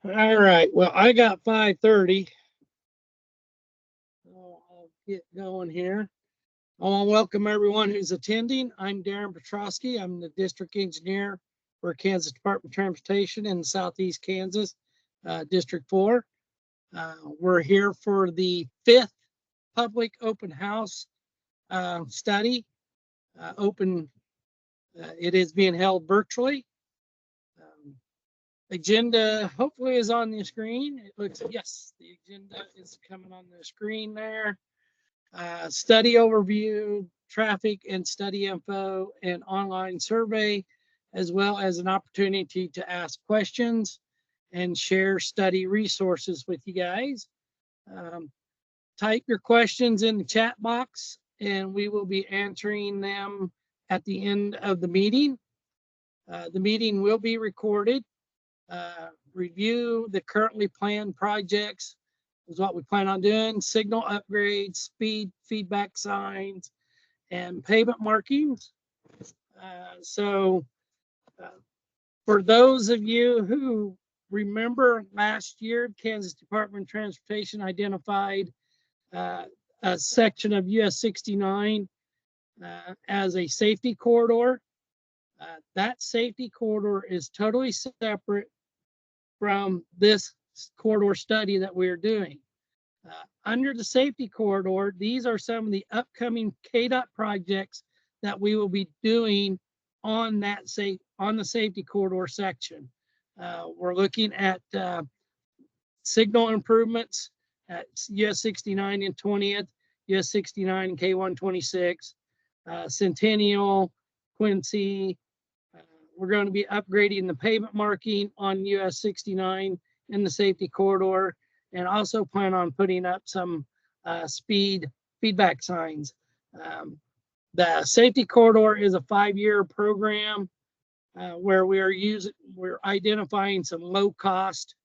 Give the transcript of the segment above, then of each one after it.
All right, well, I got 5:30. So I'll get going here. I want to welcome everyone who's attending. I'm Darren Petrosky. I'm the district engineer for Kansas Department of Transportation in Southeast Kansas, District 4. We're here for the 5th public open house study. It is being held virtually. Agenda hopefully is on the screen. It looks, yes, the agenda is coming on the screen there. Study overview, traffic and study info, and online survey, as well as an opportunity to ask questions and share study resources with you guys. Type your questions in the chat box and we will be answering them at the end of the meeting. The meeting will be recorded. Review the currently planned projects is what we plan on doing. Signal upgrades, speed feedback signs, and pavement markings. For those of you who remember last year, Kansas Department of Transportation identified a section of US 69 as a safety corridor. That safety corridor is totally separate from this corridor study that we're doing. Under the safety corridor, these are some of the upcoming KDOT projects that we will be doing on the safety corridor section. We're looking at signal improvements at US 69 and 20th, US 69 and K126, Centennial, Quincy. We're going to be upgrading the pavement marking on US 69 in the safety corridor, and also plan on putting up some speed feedback signs. The safety corridor is a 5-year program where we're identifying some low cost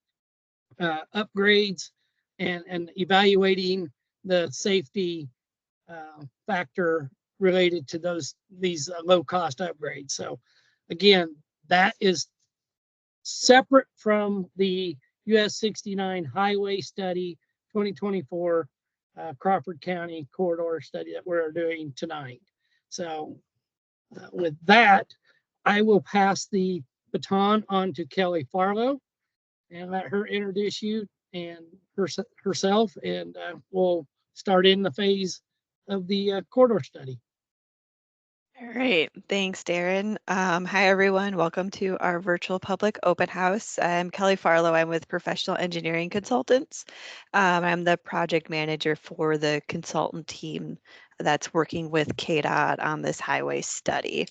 upgrades and evaluating the safety factor related to these low cost upgrades. So again, that is separate from the US 69 Highway Study 2024 Crawford County corridor study that we're doing tonight. So with that, I will pass the baton on to Kelly Farlow and let her introduce you and herself, and we'll start in the phase of the corridor study. All right, thanks, Darren. Hi, everyone. Welcome to our virtual public open house. I'm Kelly Farlow. I'm with Professional Engineering Consultants. I'm the project manager for the consultant team that's working with KDOT on this highway study.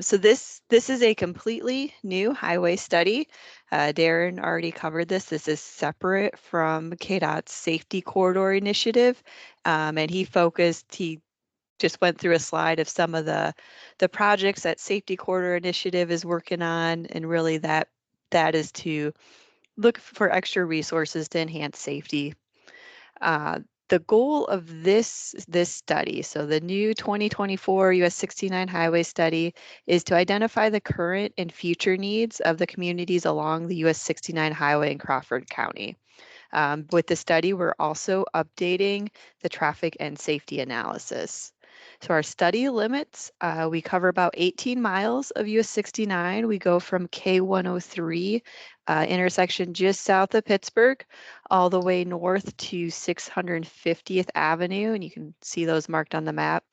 So this is a completely new highway study. Darren already covered this. This is separate from KDOT's safety corridor initiative, and he just went through a slide of some of the projects that Safety Corridor Initiative is working on, and really that is to look for extra resources to enhance safety. The goal of this study, so the new 2024 US 69 Highway Study, is to identify the current and future needs of the communities along the US 69 Highway in Crawford County. With the study, we're also updating the traffic and safety analysis. So our study limits, we cover about 18 miles of US 69. We go from K103 intersection just south of Pittsburgh all the way north to 650th Avenue, and you can see those marked on the map,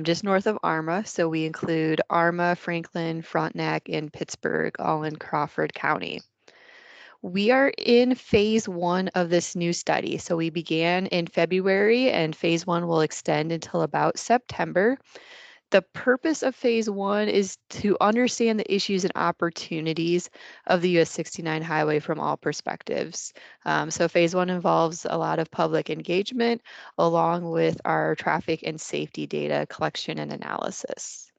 just north of Arma. So we include Arma, Franklin, Frontenac, and Pittsburgh, all in Crawford County. We are in phase 1 of this new study. So we began in February, and phase 1 will extend until about September. The purpose of phase 1 is to understand the issues and opportunities of the US 69 highway from all perspectives. So phase 1 involves a lot of public engagement along with our traffic and safety data collection and analysis.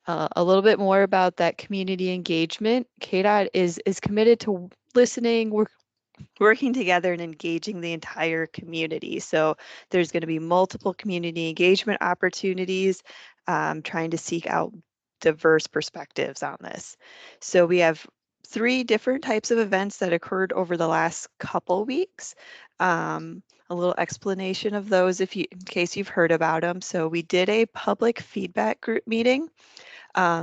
A little bit more about that community engagement. KDOT is committed to listening, working together and engaging the entire community. So there's going to be multiple community engagement opportunities, trying to seek out diverse perspectives on this. So we have three different types of events that occurred over the last couple weeks. A little explanation of those in case you've heard about them. So we did a public feedback group meeting.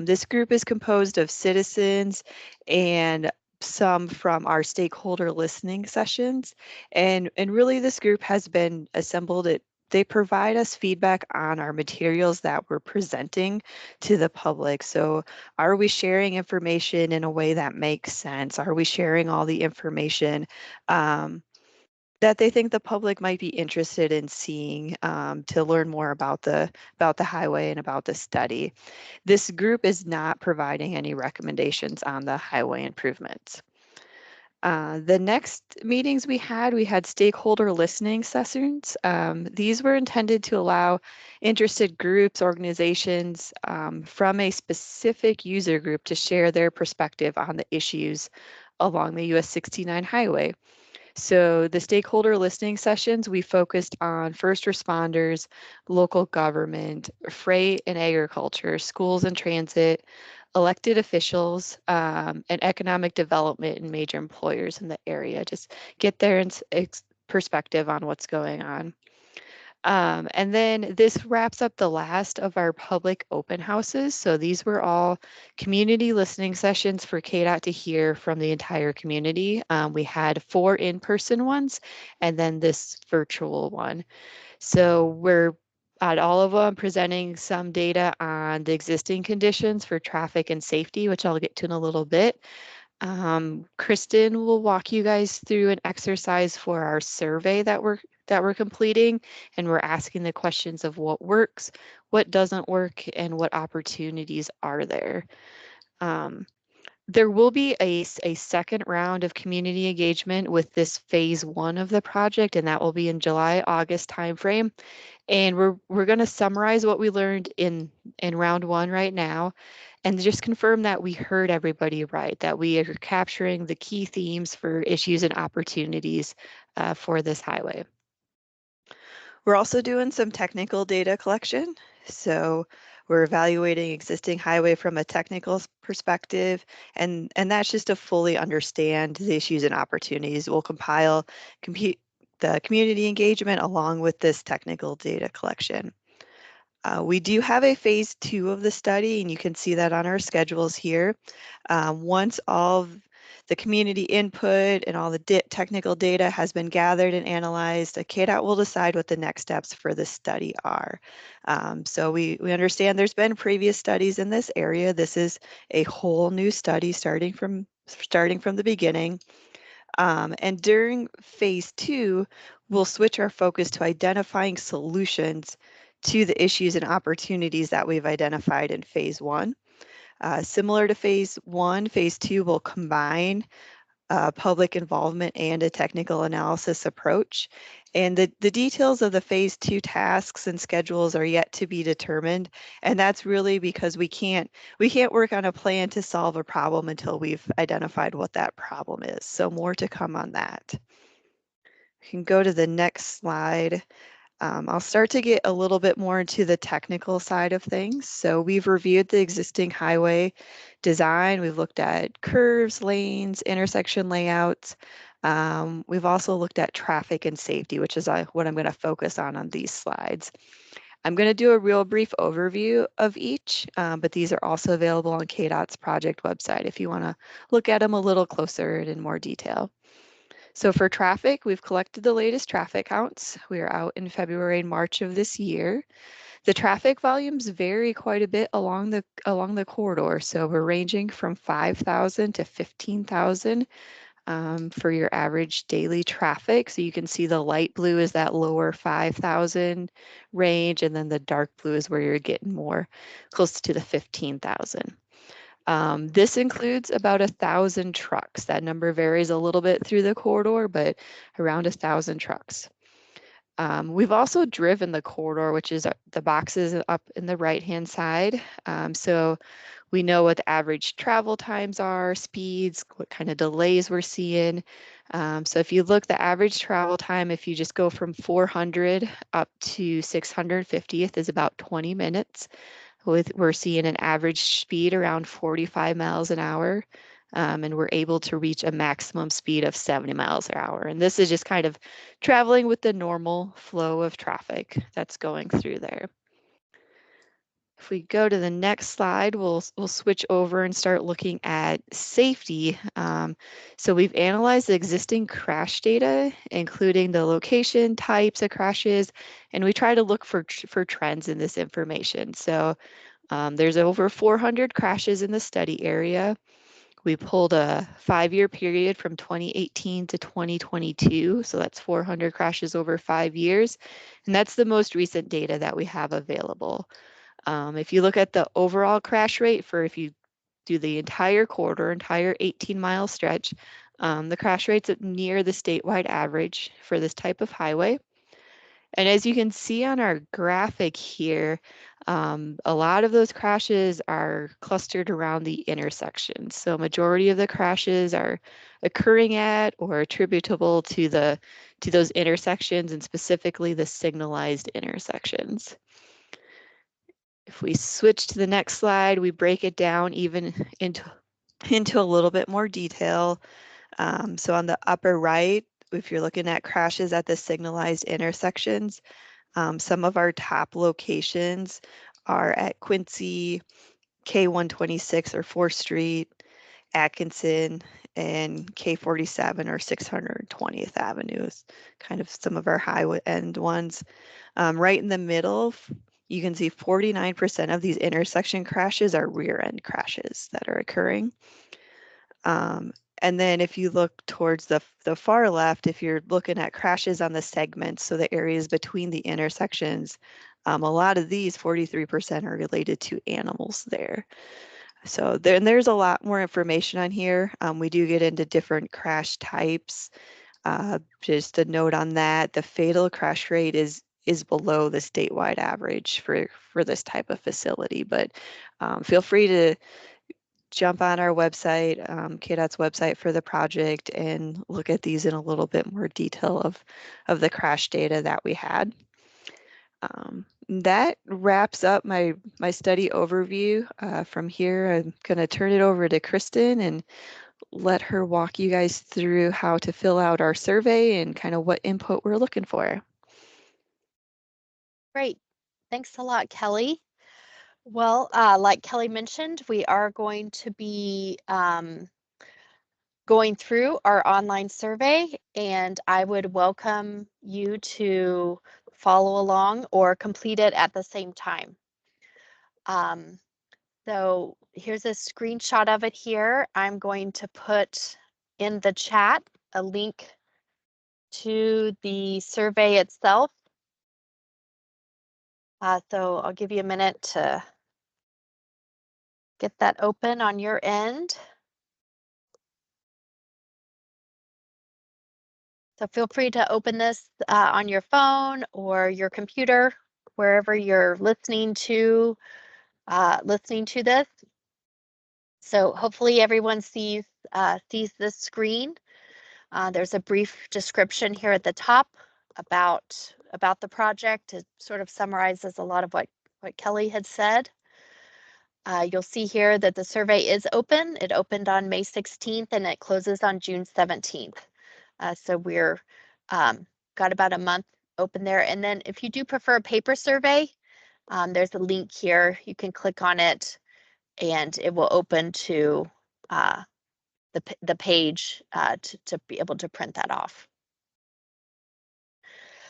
This group is composed of citizens and some from our stakeholder listening sessions. And really this group has been assembled. They provide us feedback on our materials that we're presenting to the public. So are we sharing information in a way that makes sense? Are we sharing all the information that they think the public might be interested in seeing to learn more about the highway and about the study? This group is not providing any recommendations on the highway improvements. The next meetings we had stakeholder listening sessions. These were intended to allow interested groups, organizations from a specific user group to share their perspective on the issues along the US 69 highway. So the stakeholder listening sessions, we focused on first responders, local government, freight and agriculture, schools and transit, elected officials, and economic development and major employers in the area. Just get their perspective on what's going on. And then this wraps up the last of our public open houses. So these were all community listening sessions for KDOT to hear from the entire community. We had 4 in-person ones and then this virtual one. So we're at all of them presenting some data on the existing conditions for traffic and safety, which I'll get to in a little bit. Kristen will walk you guys through an exercise for our survey that we're completing, and we're asking the questions of what works, what doesn't work, and what opportunities are there. There will be a second round of community engagement with this phase 1 of the project, and that will be in July, August timeframe. And we're going to summarize what we learned in round 1 right now, and just confirm that we heard everybody right, that we are capturing the key themes for issues and opportunities for this highway. We're also doing some technical data collection. So we're evaluating existing highway from a technical perspective, and that's just to fully understand the issues and opportunities. We'll compile the community engagement along with this technical data collection. We do have a phase 2 of the study, and you can see that on our schedules here. Once all of the community input and all the technical data has been gathered and analyzed, KDOT will decide what the next steps for the study are. So we understand there's been previous studies in this area. This is a whole new study starting from the beginning. And during phase 2, we'll switch our focus to identifying solutions to the issues and opportunities that we've identified in phase 1. Similar to phase 1, phase 2 will combine public involvement and a technical analysis approach. And the details of the phase 2 tasks and schedules are yet to be determined. And that's really because we can't work on a plan to solve a problem until we've identified what that problem is. So more to come on that. We can go to the next slide. I'll start to get a little bit more into the technical side of things. So we've reviewed the existing highway design. We've looked at curves, lanes, intersection layouts. We've also looked at traffic and safety, which is what I'm going to focus on these slides. I'm going to do a real brief overview of each, but these are also available on KDOT's project website if you want to look at them a little closer and in more detail. So for traffic, we've collected the latest traffic counts. We are out in February and March of this year. The traffic volumes vary quite a bit along the corridor. So we're ranging from 5,000 to 15,000 for your average daily traffic. So you can see the light blue is that lower 5,000 range, and then the dark blue is where you're getting more close to the 15,000. This includes about 1,000 trucks. That number varies a little bit through the corridor, but around 1,000 trucks. We've also driven the corridor, which is the boxes up in the right-hand side. So we know what the average travel times are, speeds, what kind of delays we're seeing. So if you look, the average travel time, if you just go from 400 up to 650th is about 20 minutes. We're seeing an average speed around 45 miles an hour. and we're able to reach a maximum speed of 70 miles per hour. And this is just kind of traveling with the normal flow of traffic that's going through there. If we go to the next slide, we'll switch over and start looking at safety. So we've analyzed the existing crash data, including the location, types of crashes, and we try to look for trends in this information. So there's over 400 crashes in the study area. We pulled a 5-year period from 2018 to 2022. So that's 400 crashes over 5 years. And that's the most recent data that we have available. If you look at the overall crash rate for if you do the entire quarter, entire 18-mile stretch, the crash rate's near the statewide average for this type of highway. And as you can see on our graphic here, a lot of those crashes are clustered around the intersections. So majority of the crashes are occurring at or attributable to those intersections, and specifically the signalized intersections. If we switch to the next slide, we break it down even into a little bit more detail. So on the upper right, if you're looking at crashes at the signalized intersections, some of our top locations are at Quincy, K126 or 4th Street, Atkinson, and K47 or 620th Avenues, kind of some of our high end ones. Right in the middle, you can see 49% of these intersection crashes are rear end crashes that are occurring. And then if you look towards the far left, if you're looking at crashes on the segments, so the areas between the intersections, a lot of these, 43%, are related to animals there. So there's a lot more information on here. We do get into different crash types. Just a note on that, the fatal crash rate is below the statewide average for this type of facility, but feel free to jump on our website, KDOT's website for the project, and look at these in a little bit more detail of the crash data that we had. That wraps up my study overview. From here, I'm going to turn it over to Kristen and let her walk you guys through how to fill out our survey and kind of what input we're looking for. Great. Thanks a lot, Kelly. Well, like Kelly mentioned, we are going to be going through our online survey, and I would welcome you to follow along or complete it at the same time. So here's a screenshot of it here. I'm going to put in the chat a link to the survey itself. So I'll give you a minute to get that open on your end. So feel free to open this on your phone or your computer, wherever you're listening to this. So hopefully everyone sees this screen. There's a brief description here at the top about the project. It sort of summarizes a lot of what Kelly had said. You'll see here that the survey is open. It opened on May 16th and it closes on June 17th. So we're got about a month open there. And then if you do prefer a paper survey, there's a link here. You can click on it and it will open to the page to be able to print that off.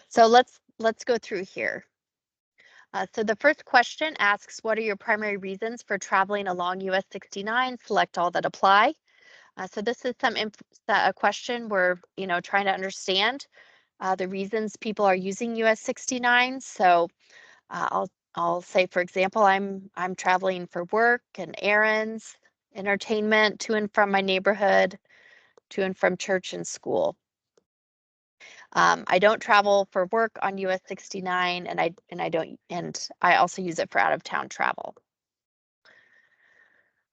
So let's go through here. So the first question asks, what are your primary reasons for traveling along US 69? Select all that apply. So this is a question we're trying to understand the reasons people are using US 69. So I'll say, for example, I'm traveling for work and errands, entertainment, to and from my neighborhood, to and from church and school. I don't travel for work on US 69, and I also use it for out of town travel.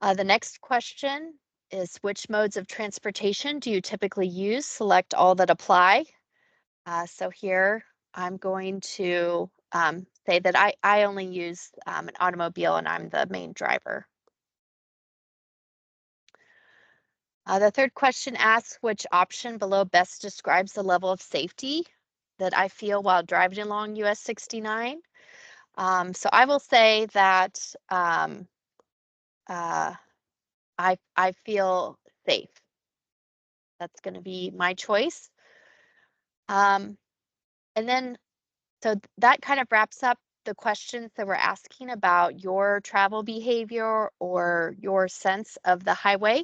The next question is, which modes of transportation do you typically use? Select all that apply. So here I'm going to say that I only use an automobile and I'm the main driver. The third question asks which option below best describes the level of safety that I feel while driving along US 69. So I will say that I feel safe. That's going to be my choice. And then, so that kind of wraps up the questions that we're asking about your travel behavior or your sense of the highway.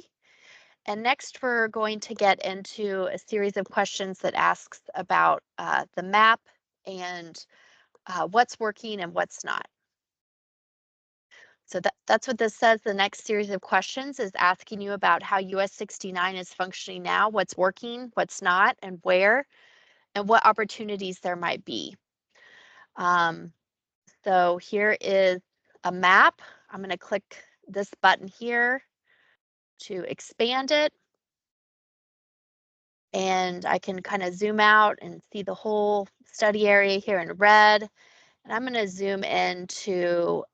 And next, we're going to get into a series of questions that asks about the map and what's working and what's not. So that's what this says. The next series of questions is asking you about how US 69 is functioning now, what's working, what's not, and where, and what opportunities there might be. So here is a map. I'm going to click this button here to expand it. And I can kind of zoom out and see the whole study area here in red. And I'm going to zoom into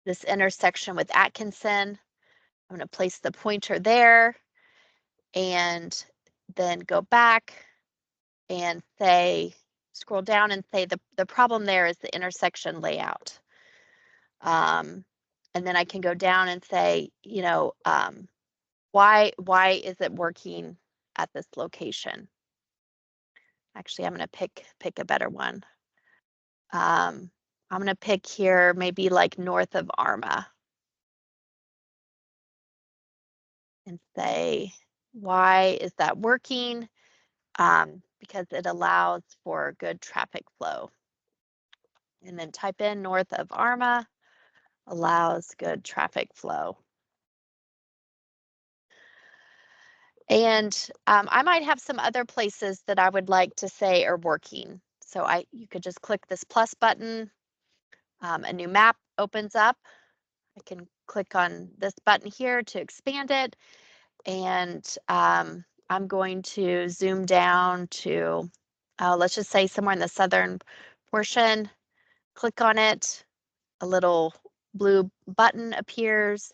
this intersection with Atkinson. I'm going to place the pointer there and then go back and say, scroll down and say the problem there is the intersection layout. And then I can go down and say, you know, why is it working at this location? Actually, I'm going to pick a better one. I'm going to pick here maybe like north of Arma and say, why is that working? Because it allows for good traffic flow. And then type in north of Arma, allows good traffic flow. And I might have some other places that I would like to say are working. So you could just click this plus button. A new map opens up. I can click on this button here to expand it. And I'm going to zoom down to, let's just say somewhere in the southern portion. Click on it. A little blue button appears.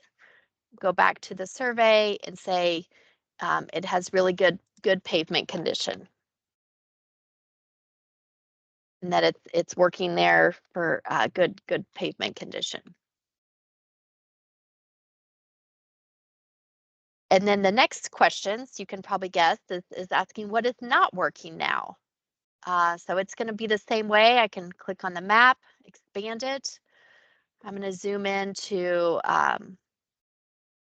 Go back to the survey and say it has really good pavement condition, and that it's working there for good pavement condition. And then the next questions you can probably guess is asking what is not working now. So it's going to be the same way. I can click on the map, expand it. I'm going to zoom into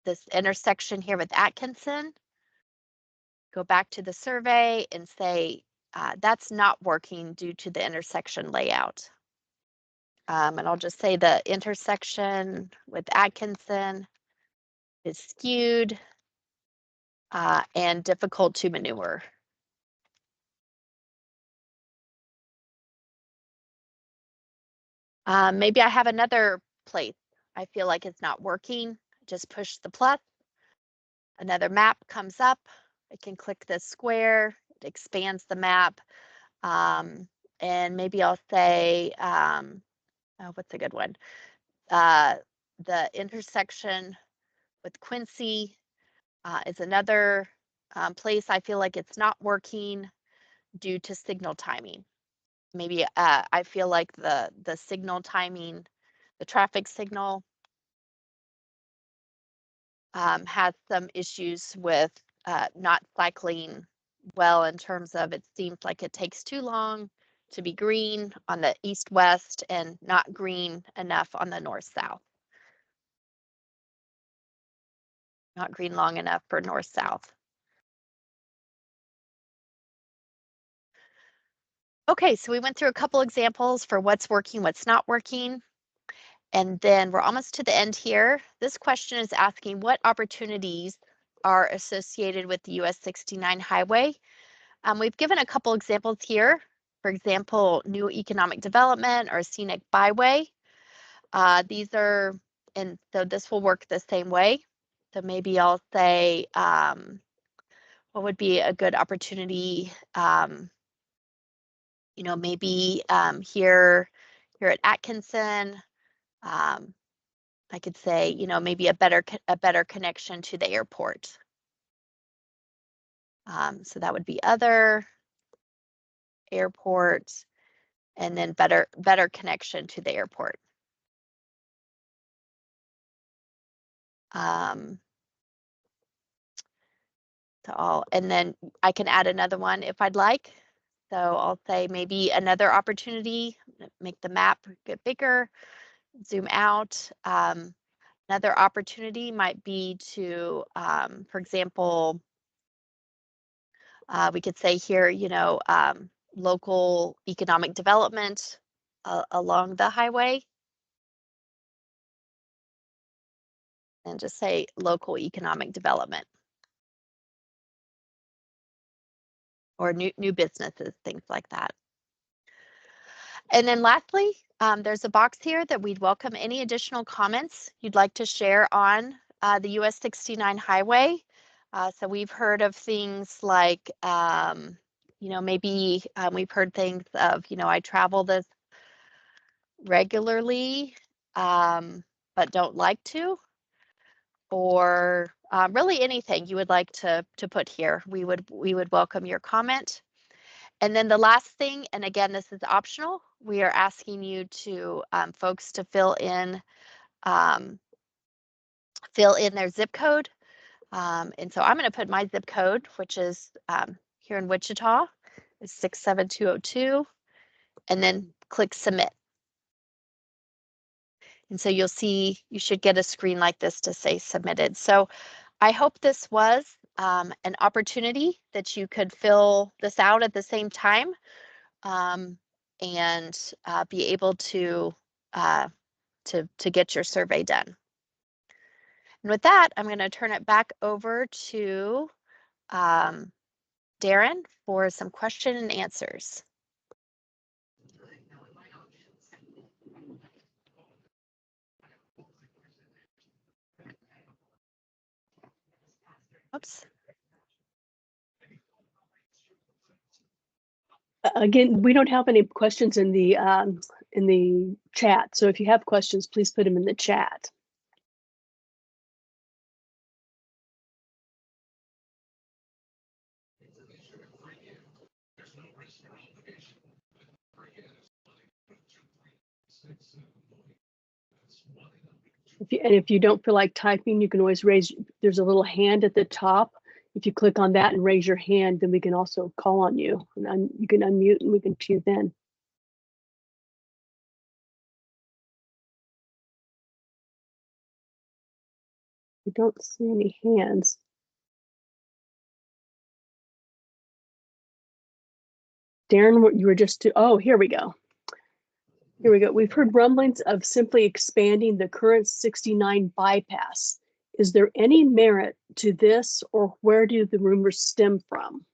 this intersection here with Atkinson. Go back to the survey and say that's not working due to the intersection layout. And I'll just say the intersection with Atkinson is skewed and difficult to maneuver. Maybe I have another place I feel like it's not working. Just push the plus. Another map comes up. I can click this square. It expands the map. And maybe I'll say, what's a good one? The intersection with Quincy is another place I feel like it's not working due to signal timing. Maybe I feel like the signal timing, the traffic signal has some issues with not cycling well, in terms of it seems like it takes too long to be green on the east-west and not green enough on the north-south. Not green long enough for north-south. Okay, so we went through a couple examples for what's working, what's not working. And then we're almost to the end here. This question is asking what opportunities are associated with the US 69 highway. We've given a couple examples here. For example, new economic development or scenic byway. These are, and so this will work the same way. So maybe I'll say, what would be a good opportunity? You know, maybe here at Atkinson, I could say, you know, maybe a better connection to the airport. So that would be other, airport, and then better connection to the airport. To all, and then I can add another one if I'd like. So I'll say maybe another opportunity, make the map get bigger, zoom out. Another opportunity might be to, for example, we could say here, local economic development along the highway. And just say local economic development. Or new businesses, things like that. And then lastly, there's a box here that we'd welcome any additional comments you'd like to share on the US 69 highway. So we've heard of things like, maybe we've heard things of, I travel this regularly, but don't like to, or really anything you would like to put here. We would welcome your comment. And then the last thing, and again, this is optional, we are asking you to folks to fill in their zip code. And so I'm going to put my zip code, which is here in Wichita, is 67202, and then click submit. And so you'll see, you should get a screen like this to say submitted. So I hope this was an opportunity that you could fill this out at the same time and be able to get your survey done. And with that, I'm going to turn it back over to Darren for some question and answers. Oops. Again, we don't have any questions in the chat. So if you have questions, please put them in the chat. If you don't feel like typing, you can always raise, there's a little hand at the top. If you click on that and raise your hand, then we can also call on you. And you can unmute and we can choose in. We don't see any hands. Darren, you were just, oh, here we go. Here we go. We've heard rumblings of simply expanding the current 69 bypass. Is there any merit to this, or where do the stem from?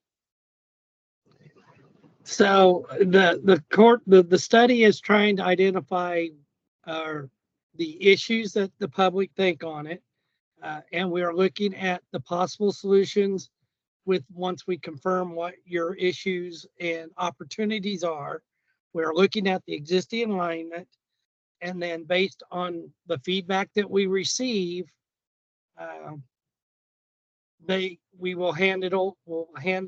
So the study is trying to identify the issues that the public think on it, and we are looking at the possible solutions once we confirm what your issues and opportunities are. We're looking at the existing alignment, and then based on the feedback that we receive, we'll hand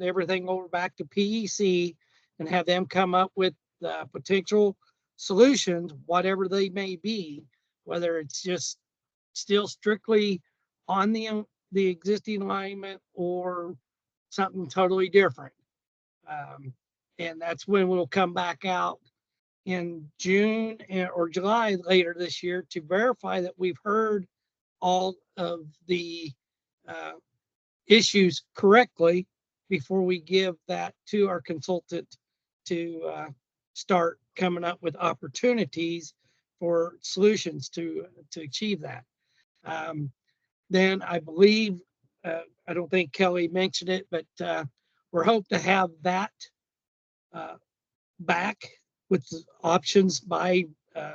everything over back to PEC and have them come up with potential solutions, whatever they may be, whether it's just still strictly on the existing alignment or something totally different. And that's when we'll come back out in June or July later this year to verify that we've heard all of the issues correctly before we give that to our consultant to start coming up with opportunities for solutions to achieve that. Then I believe, I don't think Kelly mentioned it, but we're hoping to have that back with options by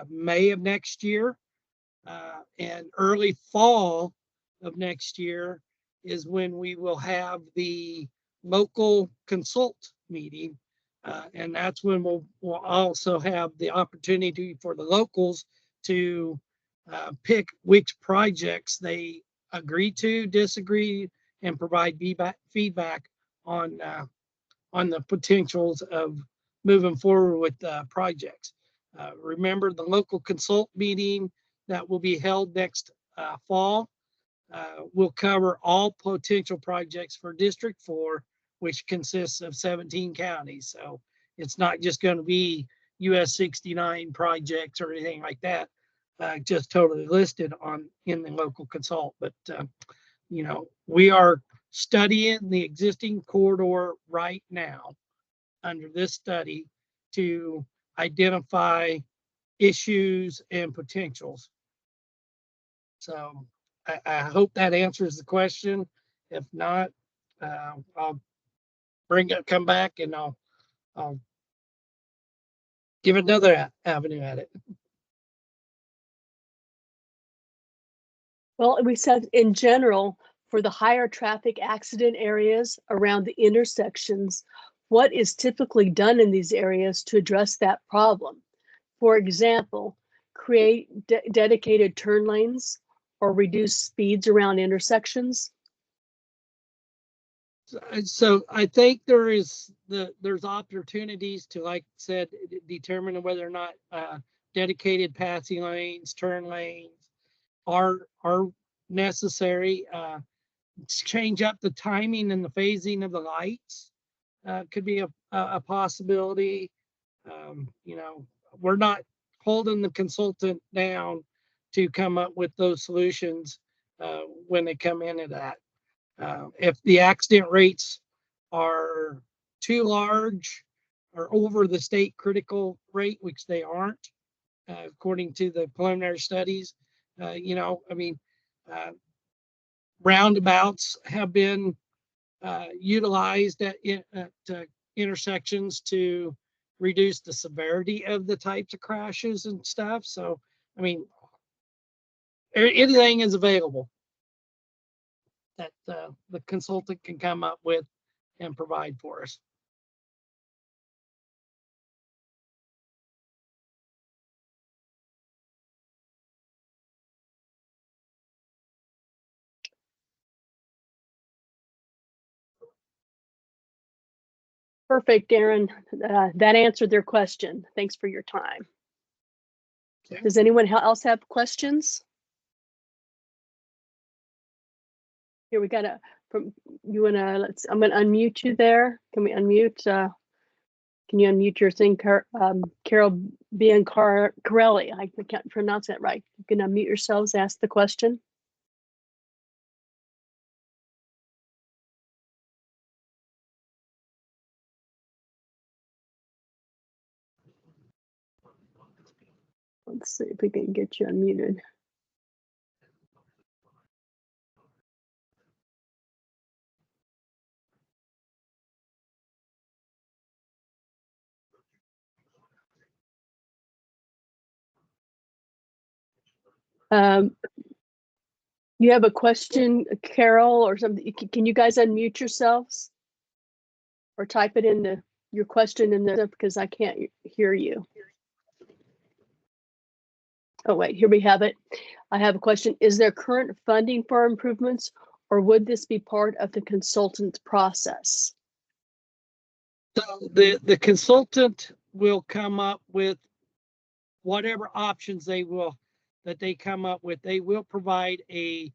May of next year, and early fall of next year is when we will have the local consult meeting, and that's when we'll also have the opportunity for the locals to pick which projects they agree to, disagree, and provide feedback on the potentials of moving forward with projects. Remember the local consult meeting that will be held next fall will cover all potential projects for District 4, which consists of 17 counties. So it's not just going to be US 69 projects or anything like that, just totally listed in the local consult. But you know, we are studying the existing corridor right now under this study to identify issues and potentials. So I hope that answers the question. If not, I'll come back and I'll give another avenue at it. Well, we said in general, for the higher traffic accident areas around the intersections, what is typically done in these areas to address that problem? For example, create dedicated turn lanes or reduce speeds around intersections. So I think there's opportunities to, like I said, determine whether or not dedicated passing lanes, turn lanes are necessary. Change up the timing and the phasing of the lights could be a possibility. You know, we're not holding the consultant down to come up with those solutions when they come into that. If the accident rates are too large or over the state critical rate, which they aren't, according to the preliminary studies, you know, I mean, roundabouts have been utilized at intersections to reduce the severity of the types of crashes and stuff. So, I mean, anything is available that the consultant can come up with and provide for us. Perfect, Darren. That answered their question. Thanks for your time. Okay. Does anyone else have questions? Here we got I'm gonna unmute you there. Can we unmute? Can you unmute your thing, Carol Biancarelli? I can't pronounce that right. You can unmute yourselves, ask the question. Let's see if we can get you unmuted. You have a question, Carol, or something? Can you guys unmute yourselves? Or type it in your question in there, because I can't hear you. Oh, wait, here we have it. I have a question. Is there current funding for improvements, or would this be part of the consultant's process? So the consultant will come up with whatever options that they come up with. They will provide an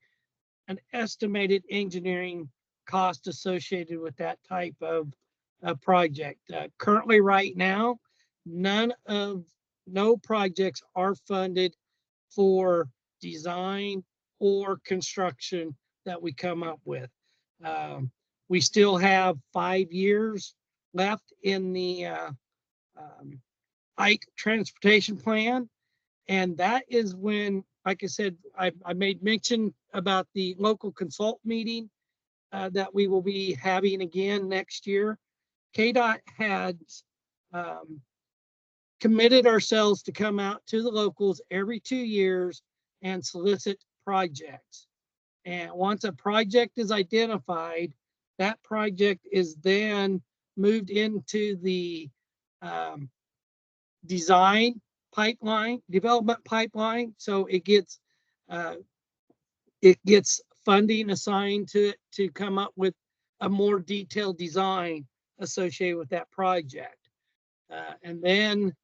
estimated engineering cost associated with that type of project. Currently, right now, no projects are funded for design or construction that we come up with. We still have 5 years left in the Ike transportation plan. And that is when, like I said, I made mention about the local consult meeting that we will be having again next year. KDOT had committed ourselves to come out to the locals every 2 years and solicit projects. And once a project is identified, that project is then moved into the development pipeline. So it gets funding assigned to it to come up with a more detailed design associated with that project. And then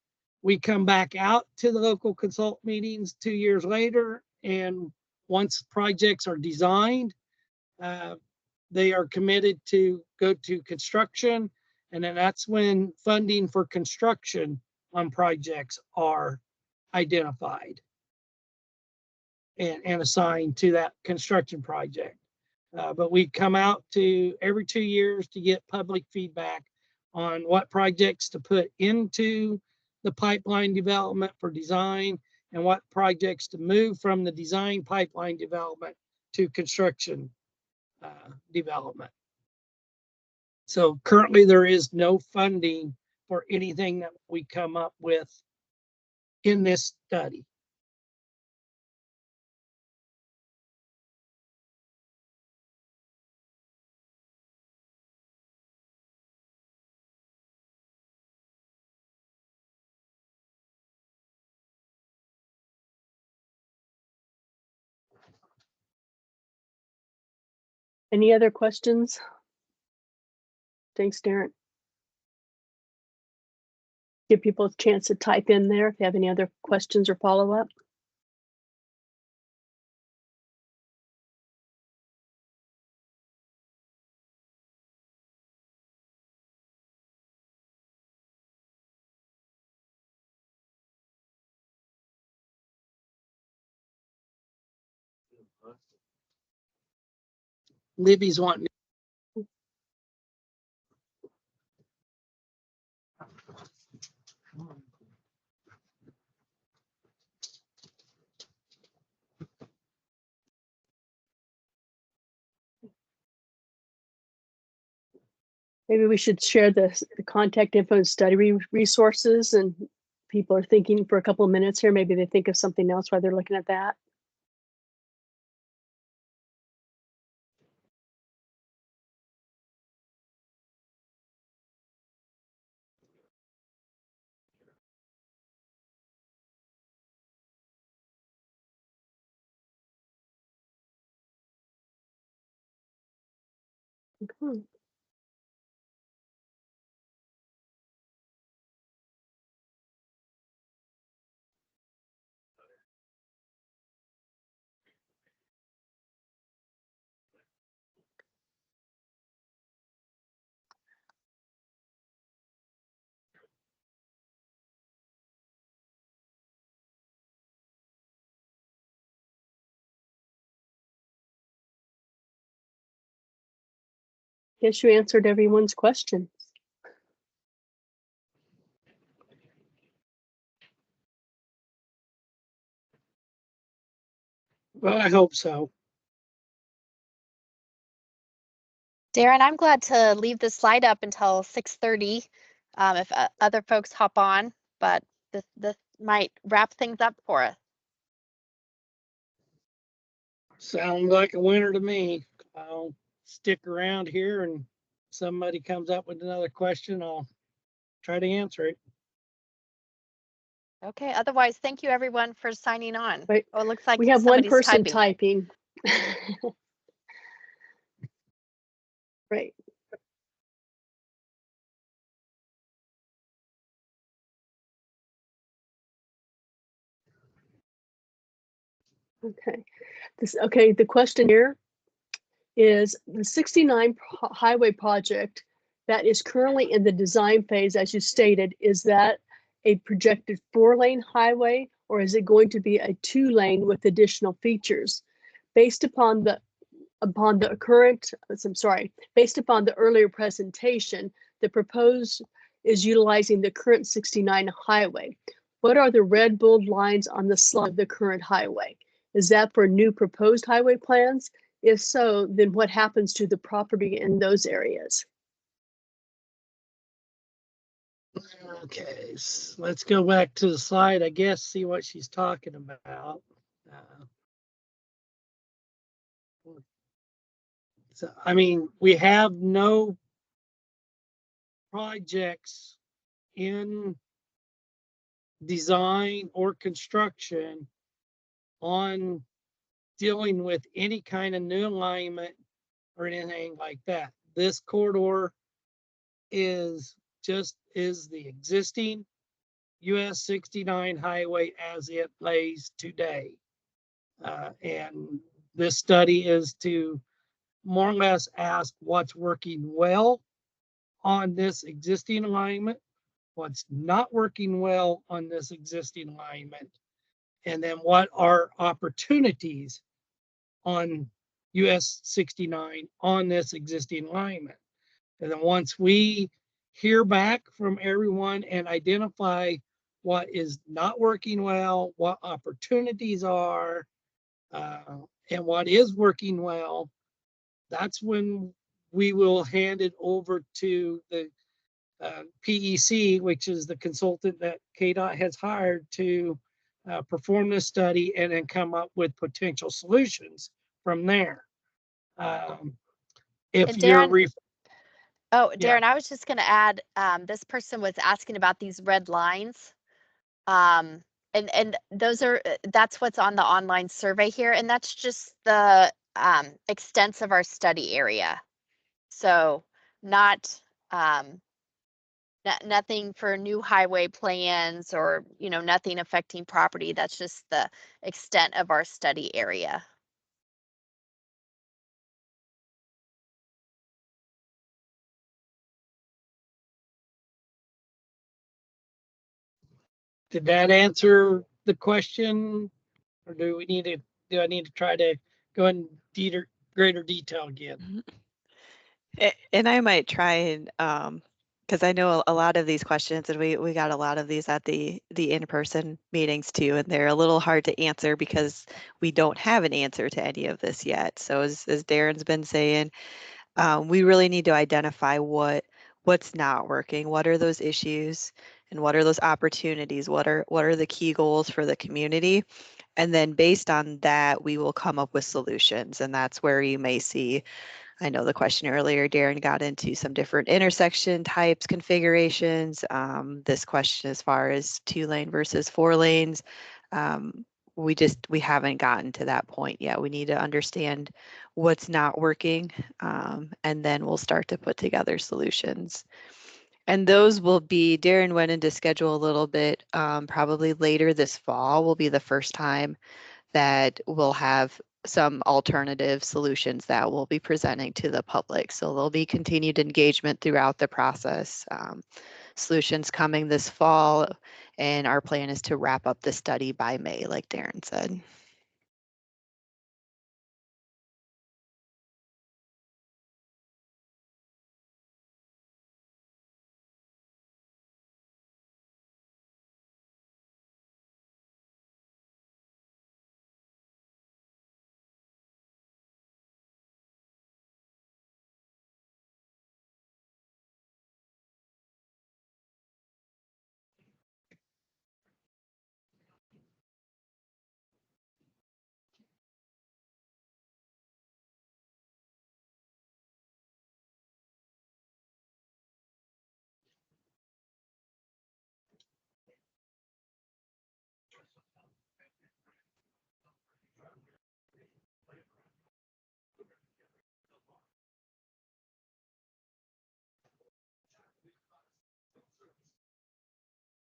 we come back out to the local consult meetings 2 years later. And once projects are designed, they are committed to go to construction. And then that's when funding for construction on projects are identified and assigned to that construction project. But we come out to every 2 years to get public feedback on what projects to put into the pipeline development for design and what projects to move from the design pipeline development to construction development. So currently there is no funding for anything that we come up with in this study. Any other questions? Thanks, Darren. Give people a chance to type in there if you have any other questions or follow-up. Libby's wanting. Maybe we should share the contact info and study resources, and people are thinking for a couple of minutes here. Maybe they think of something else while they're looking at that. Okay. Guess you answered everyone's questions. Well, I hope so. Darren, I'm glad to leave this slide up until 6:30 if other folks hop on, but this might wrap things up for us. Sounds like a winner to me. I'll stick around here, and somebody comes up with another question, I'll try to answer it. Okay, otherwise, thank you everyone for signing on. Right. Oh, it looks like We have one somebody's person typing. typing. Right. Okay. The question here is the 69 highway project that is currently in the design phase, as you stated, is that a projected 4-lane highway, or is it going to be a 2-lane with additional features? Based upon the earlier presentation, the proposed is utilizing the current 69 highway. What are the red bold lines on the slide of the current highway? Is that for new proposed highway plans? If so, then what happens to the property in those areas? Okay, so let's go back to the slide, I guess, see what she's talking about. So, I mean, we have no projects in design or construction on dealing with any kind of new alignment or anything like that. this corridor is the existing US 69 highway as it lays today. And this study is to more or less ask what's working well on this existing alignment, what's not working well on this existing alignment, and then what are opportunities on US 69 on this existing alignment. And then once we hear back from everyone and identify what is not working well, what opportunities are, and what is working well, that's when we will hand it over to the PEC, which is the consultant that KDOT has hired to perform this study and then come up with potential solutions from there. If And you're Darren, yeah. Darren, I was just going to add, this person was asking about these red lines. And those are, that's what's on the online survey here. And that's just the extents of our study area. So not, nothing for new highway plans or, you know, nothing affecting property. That's just the extent of our study area. Did that answer the question, or do I need to try to go in greater detail again? And I might try and because I know a lot of these questions, and we got a lot of these at the in-person meetings too, and they're a little hard to answer because we don't have an answer to any of this yet. So as Darren's been saying, we really need to identify what's not working, what are those issues, and what are those opportunities, what are the key goals for the community, and then based on that, we will come up with solutions, and that's where you may see. I know the question earlier, Darren got into some different intersection types, configurations. This question as far as 2-lane versus 4 lanes, we haven't gotten to that point yet. We need to understand what's not working, and then we'll start to put together solutions. And those will be, Darren went into schedule a little bit, probably later this fall will be the first time that we'll have some alternative solutions that we'll be presenting to the public. So there'll be continued engagement throughout the process. Solutions coming this fall, and our plan is to wrap up the study by May, like Darren said.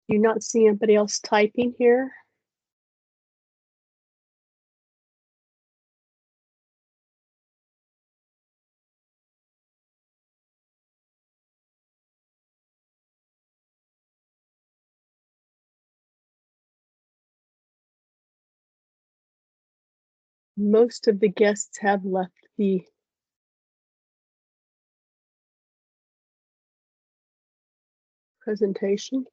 Do you not see anybody else typing here? Most of the guests have left the presentation.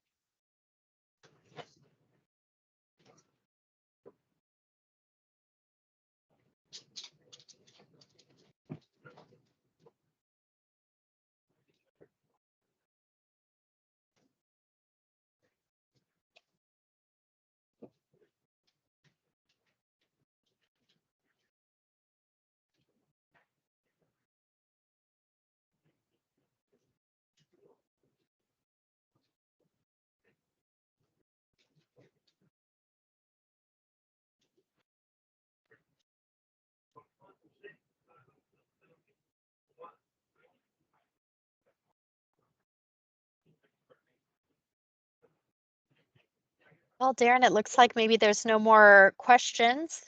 Well, Darren, it looks like maybe there's no more questions.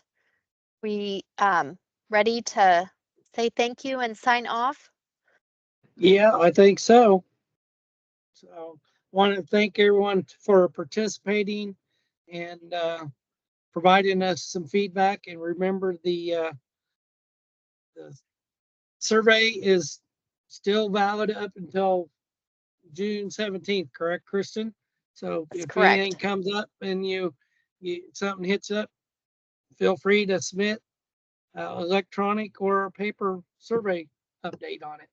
We ready to say thank you and sign off? Yeah, I think so. So want to thank everyone for participating and providing us some feedback. And remember, the survey is still valid up until June 17th, correct, Kristen? So That's if correct. anything comes up and you something hits up, feel free to submit electronic or a paper survey update on it.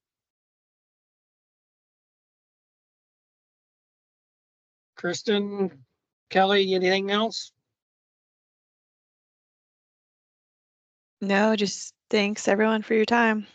Kristen, Kelly, anything else? No, just thanks everyone for your time.